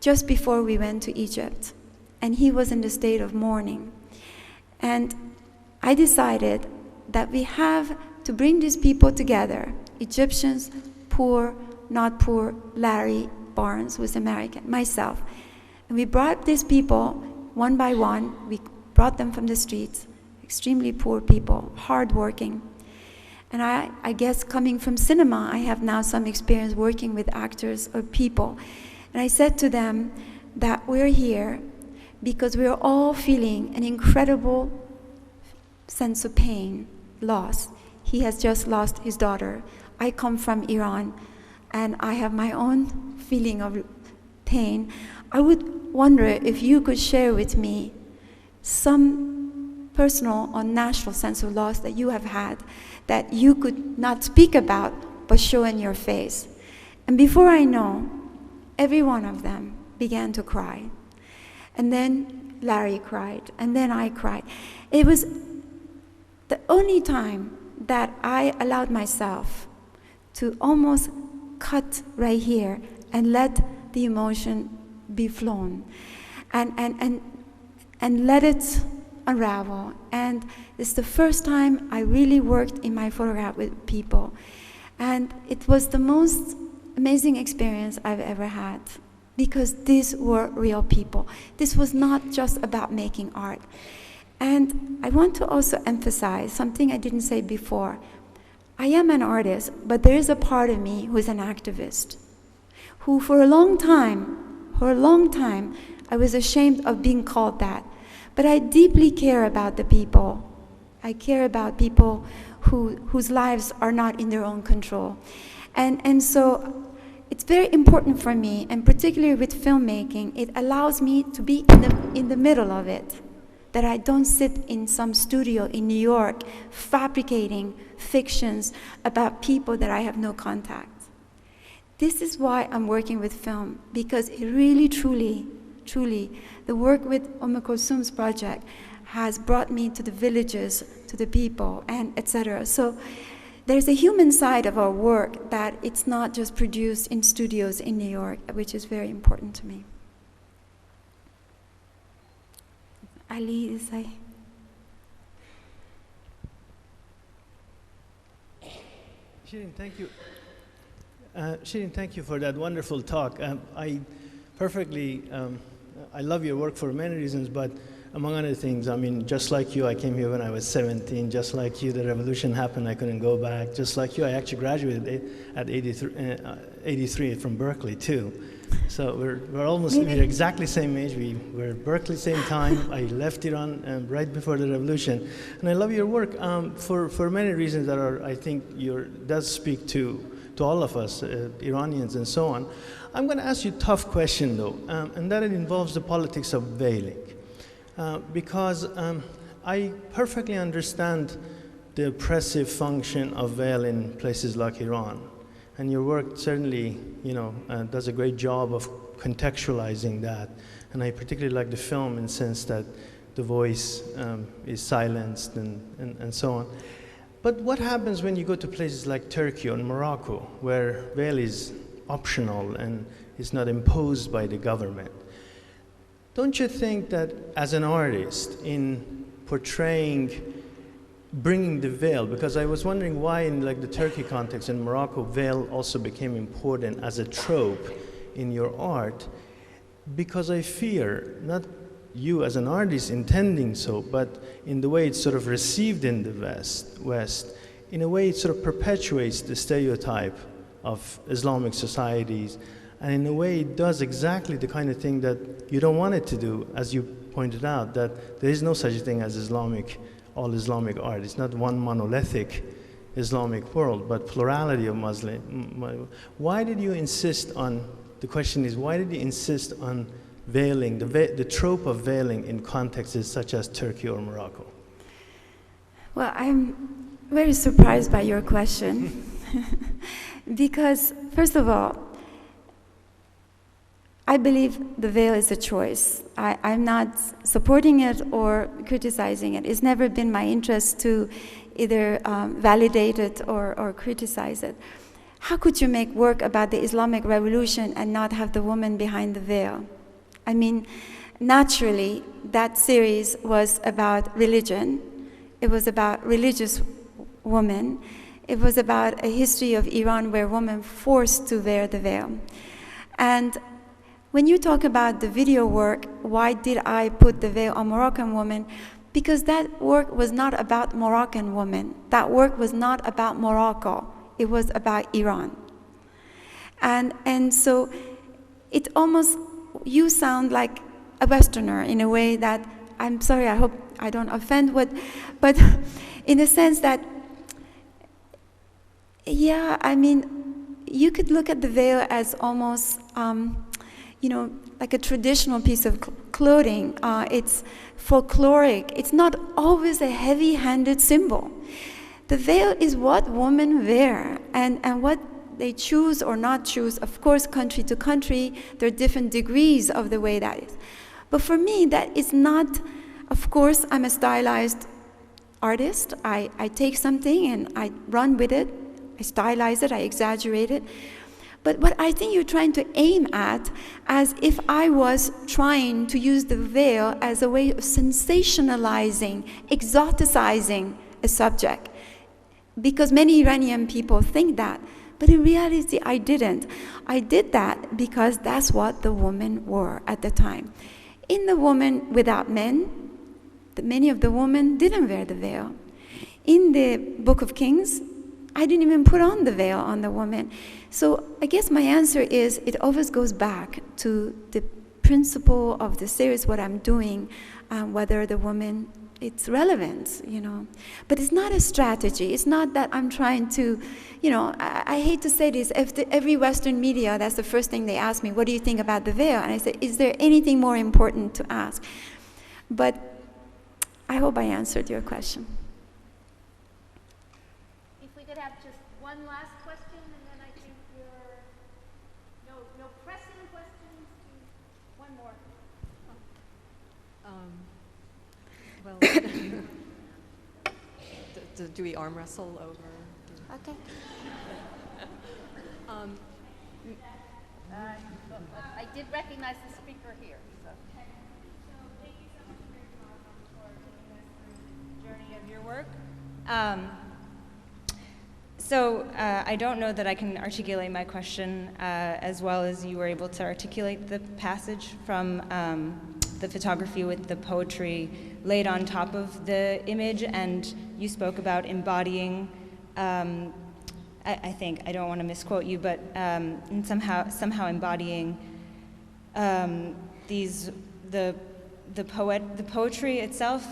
A: just before we went to Egypt, and he was in the state of mourning. And I decided that we have to bring these people together, Egyptians, poor, not poor, Larry Barnes, who is American, myself. And we brought these people one by one. We brought them from the streets, extremely poor people, hardworking. And I guess coming from cinema, I have now some experience working with actors or people. And I said to them that we're here because we're all feeling an incredible sense of pain, loss. He has just lost his daughter. I come from Iran, and I have my own feeling of pain. I would wonder if you could share with me some personal or national sense of loss that you have had, that you could not speak about, but show in your face. And before I know, every one of them began to cry. And then Larry cried, and then I cried. It was the only time that I allowed myself to almost cut right here and let the emotion be flown and let it unravel. And it's the first time I really worked in my photograph with people. And it was the most amazing experience I've ever had. because these were real people. This was not just about making art. And I want to also emphasize something I didn't say before. I am an artist, but there is a part of me who is an activist, who for a long time, I was ashamed of being called that. But I deeply care about the people. I care about people whose lives are not in their own control. And so it's very important for me, and particularly with filmmaking, it allows me to be in the middle of it. That I don't sit in some studio in New York fabricating fictions about people that I have no contact. This is why I'm working with film, because it really, truly, the work with Kulthum's project has brought me to the villages, to the people, and etc. So there's a human side of our work that it's not just produced in studios in New York, which is very important to me. Ali, is I...
E: Shireen, thank you. Shireen, thank you for that wonderful talk. I love your work for many reasons, but among other things, I mean, just like you, I came here when I was 17. Just like you, the revolution happened, I couldn't go back. Just like you, I actually graduated at 83 from Berkeley, too. So we're almost we're exactly same age. We were Berkeley same time. I left Iran right before the revolution, and I love your work for many reasons that are, I think, does speak to all of us, Iranians and so on. I'm going to ask you a tough question though, and that it involves the politics of veiling, because I perfectly understand the oppressive function of veil in places like Iran. And your work certainly, does a great job of contextualizing that. And I particularly like the film in the sense that the voice is silenced and so on. But what happens when you go to places like Turkey or Morocco, where veil is optional and is not imposed by the government? Don't you think that as an artist, in portraying bringing the veil, because I was wondering why in like the Turkey context in Morocco, veil also became important as a trope in your art, because I fear, not you as an artist intending so, but in the way it's sort of received in the West, in a way it sort of perpetuates the stereotype of Islamic societies, and in a way it does exactly the kind of thing that you don't want it to do, as you pointed out, that there is no such thing as all Islamic art. It's not one monolithic Islamic world, but plurality of Muslim. Why did you insist on, the question is, why did you insist on veiling, the trope of veiling in contexts such as Turkey or Morocco?
A: Well, I'm very surprised by your question. Because, first of all, I believe the veil is a choice. I'm not supporting it or criticizing it. It's never been my interest to either validate it or criticize it. How could you make work about the Islamic Revolution and not have the woman behind the veil? I mean, naturally, that series was about religion. It was about religious women. It was about a history of Iran where women forced to wear the veil. And when you talk about the video work, why did I put the veil on Moroccan women? Because that work was not about Moroccan women. That work was not about Morocco. It was about Iran. And so it almost, you sound like a Westerner in a way that, I'm sorry, I hope I don't offend but in a sense that, yeah, I mean, you could look at the veil as almost, like a traditional piece of clothing. It's folkloric. It's not always a heavy-handed symbol. The veil is what women wear, and what they choose or not choose. Of course, country to country, there are different degrees of the way that is. But for me, that is not, of course, I'm a stylized artist. I take something and I run with it. I stylize it, I exaggerate it. But what I think you're trying to aim at, as if I was trying to use the veil as a way of sensationalizing, exoticizing a subject. Because many Iranian people think that. But in reality, I didn't. I did that because that's what the women wore at the time. In The Woman Without Men, many of the women didn't wear the veil. In the Book of Kings, I didn't even put on the veil on the woman. So I guess my answer is it always goes back to the principle of the series, what I'm doing, whether the woman, it's relevant, you know. But it's not a strategy. It's not that I'm trying to, you know, I hate to say this, every Western media, that's the first thing they ask me, what do you think about the veil? And I say, is there anything more important to ask? But I hope I answered your question.
B: If we could have just one last question, and then I think we're, no pressing questions, one more.
F: Well, do we arm wrestle over?
B: Okay. I did recognize the speaker here. So.
G: Thank you so much for taking us through the journey of your work. I don't know that I can articulate my question as well as you were able to articulate the passage from the photography with the poetry laid on top of the image, and you spoke about embodying, I think, I don't want to misquote you, but and somehow embodying the poetry itself,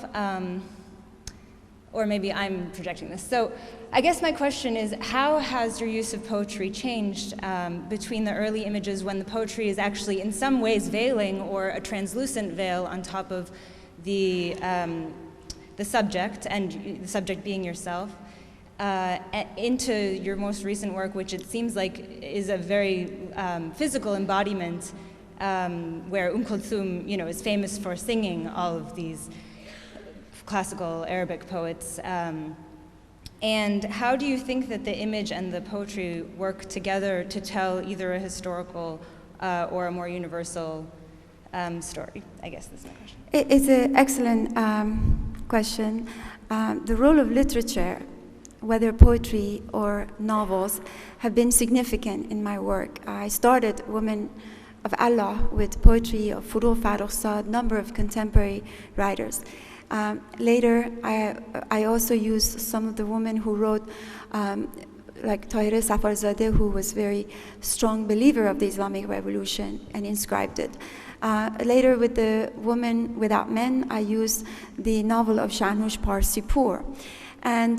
G: or maybe I'm projecting this. So I guess my question is, how has your use of poetry changed between the early images when the poetry is actually in some ways veiling or a translucent veil on top of the subject, and the subject being yourself, into your most recent work, which it seems like is a very physical embodiment, where Kulthum, you know, is famous for singing all of these classical Arabic poets. And how do you think that the image and the poetry work together to tell either a historical or a more universal story? I guess that's my question.
A: It's an excellent question. The role of literature, whether poetry or novels, have been significant in my work. I started Women of Allah with poetry of Furul Farrokhzad, a number of contemporary writers. Later, I also used some of the women who wrote, like Tahireh Safarzadeh, who was a very strong believer of the Islamic Revolution, and inscribed it. Later, with the Woman Without Men, I used the novel of Shahnoush Parsipur. And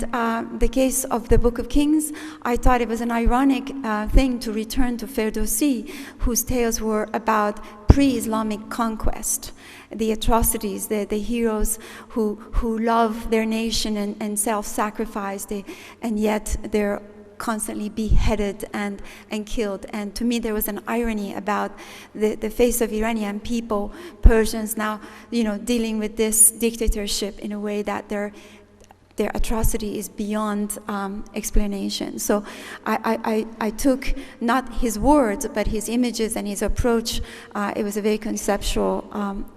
A: the case of the Book of Kings, I thought it was an ironic thing to return to Ferdowsi, whose tales were about pre-Islamic conquest, the atrocities, the heroes who love their nation and self-sacrifice, and yet they're constantly beheaded and killed. And to me, there was an irony about the face of Iranian people, Persians now, you know, dealing with this dictatorship in a way that their atrocity is beyond explanation. So I took not his words, but his images and his approach. It was a very conceptual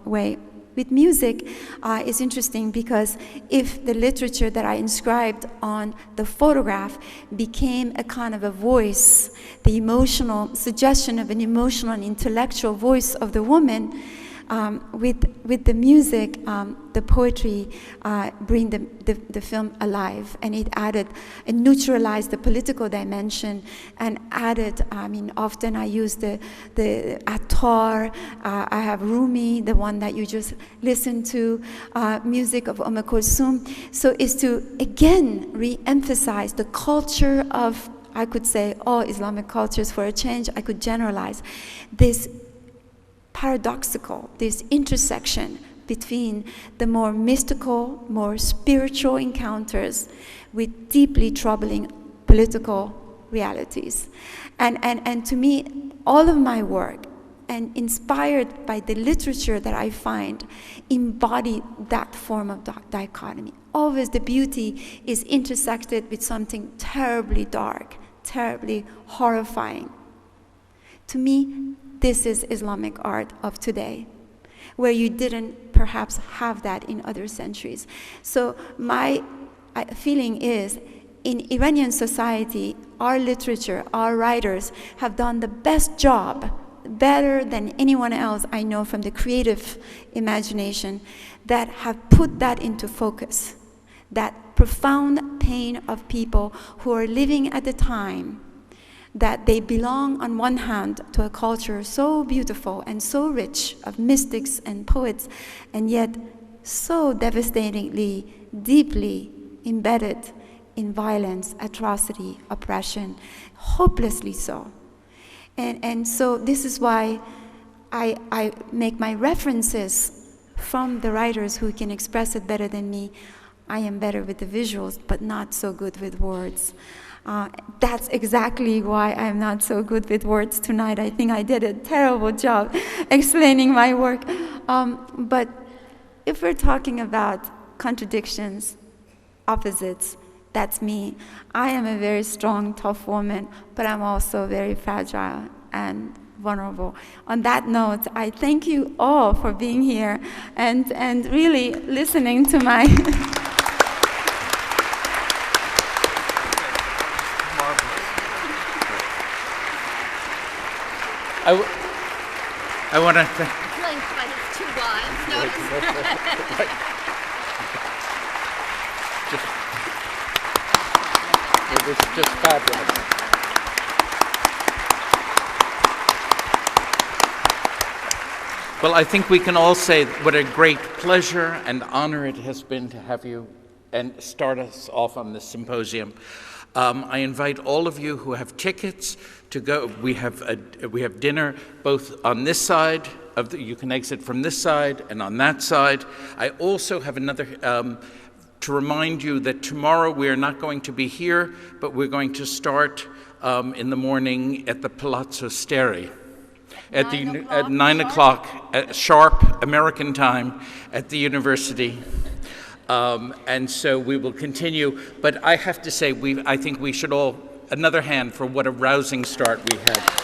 A: way. With music, it's interesting because if the literature that I inscribed on the photograph became a kind of a voice, the emotional suggestion of an emotional and intellectual voice of the woman, with the music, the poetry bring the film alive, and it added and neutralized the political dimension, and added, I mean, often I use the Attar, I have Rumi, the one that you just listened to, music of Kulthum. So is to again re-emphasize the culture of, I could say, all Islamic cultures for a change, I could generalize this paradoxical, this intersection between the more mystical, more spiritual encounters with deeply troubling political realities. And to me, all of my work, and inspired by the literature that I find, embody that form of dichotomy. Always the beauty is intersected with something terribly dark, terribly horrifying. To me, this is Islamic art of today, where you didn't perhaps have that in other centuries. So my feeling is, in Iranian society, our literature, our writers have done the best job, better than anyone else I know from the creative imagination, that have put that into focus. That profound pain of people who are living at the time that they belong on one hand to a culture so beautiful and so rich of mystics and poets, and yet so devastatingly, deeply embedded in violence, atrocity, oppression, hopelessly so. And so this is why I make my references from the writers who can express it better than me. I am better with the visuals, but not so good with words. That's exactly why I'm not so good with words tonight. I think I did a terrible job explaining my work. But if we're talking about contradictions, opposites, that's me. I am a very strong, tough woman, but I'm also very fragile and vulnerable. On that note, I thank you all for being here and really listening to my...
F: I want to thank...
B: Flanked by his two wives, notice?
F: It was just fabulous. Well, I think we can all say what a great pleasure and honor it has been to have you and start us off on this symposium. I invite all of you who have tickets to go. We have dinner both on this side of the, you can exit from this side and on that side. I also have another to remind you that tomorrow we are not going to be here, but we're going to start in the morning at the Palazzo Steri at 9 o'clock sharp American time at the university. And so we will continue, but I have to say, I think we should all, another hand for what a rousing start we had.